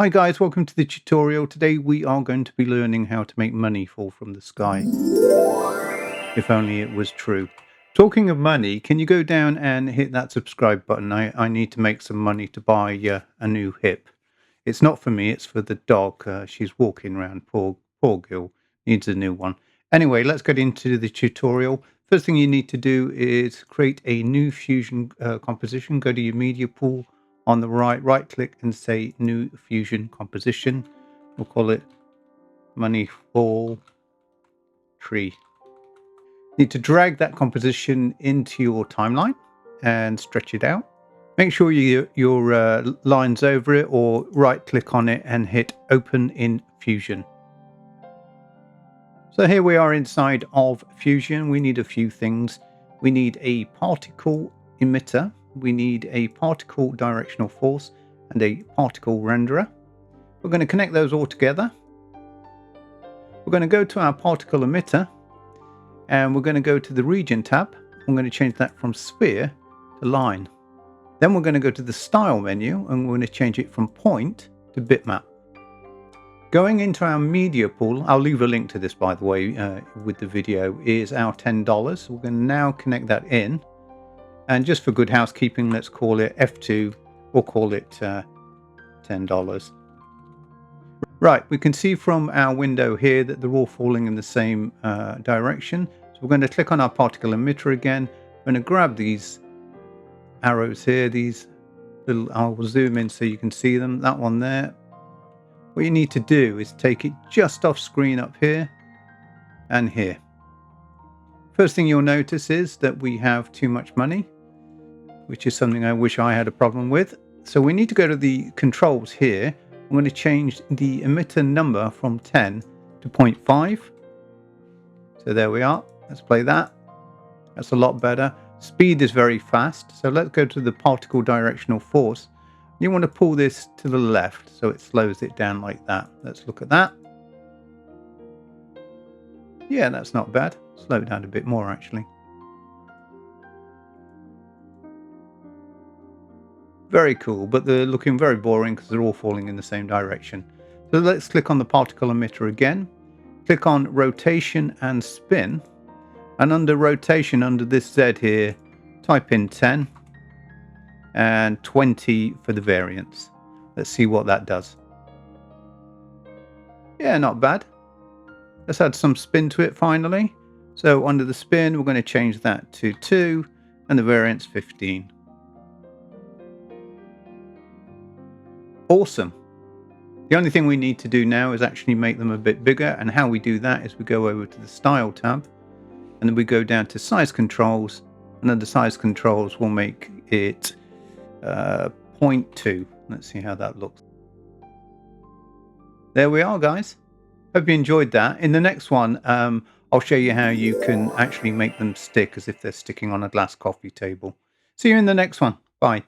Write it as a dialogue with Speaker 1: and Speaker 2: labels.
Speaker 1: Hi guys, welcome to the tutorial. Today we are going to be learning how to make money fall from the sky. If only it was true. Talking of money, can you go down and hit that subscribe button? I need to make some money to buy a new hip. It's not for me, it's for the dog. She's walking around, poor girl, needs a new one. Anyway, let's get into the tutorial. First thing you need to do is create a new Fusion composition. Go to your media pool. On the right click and say new Fusion composition. We'll call it money fall tree. You need to drag that composition into your timeline and stretch it out. Make sure your line's over it, or right click on it and hit open in Fusion. So here we are inside of Fusion. We need a few things. We need a particle emitter. We need a particle directional force and a particle renderer. We're going to connect those all together. We're going to go to our particle emitter and we're going to go to the region tab. I'm going to change that from sphere to line. Then we're going to go to the style menu and we're going to change it from point to bitmap. Going into our media pool, I'll leave a link to this by the way with the video, is our $10. We're going to now connect that in. And just for good housekeeping, let's call it F2 or call it $10. Right, we can see from our window here that they're all falling in the same direction. So we're going to click on our particle emitter again. We're going to grab these arrows here, these little, I'll zoom in so you can see them, that one there. What you need to do is take it just off screen up here and here. First thing you'll notice is that we have too much money, which is something I wish I had a problem with. So we need to go to the controls here. I'm going to change the emitter number from 10 to 0.5. So there we are. Let's play that. That's a lot better. Speed is very fast. So let's go to the particle directional force. You want to pull this to the left so it slows it down like that. Let's look at that. Yeah, that's not bad. Slow it down a bit more actually. Very cool, but they're looking very boring because they're all falling in the same direction. So let's click on the particle emitter again. Click on rotation and spin. And under rotation, under this Z here, type in 10 and 20 for the variance. Let's see what that does. Yeah, not bad. Let's add some spin to it finally. So under the spin, we're going to change that to 2 and the variance 15. Awesome. The only thing we need to do now is actually make them a bit bigger, and how we do that is we go over to the style tab and then we go down to size controls, and under size controls we'll make it 0.2. Let's see how that looks. There we are guys. Hope you enjoyed that. In the next one I'll show you how you can actually make them stick as if they're sticking on a glass coffee table. See you in the next one. Bye.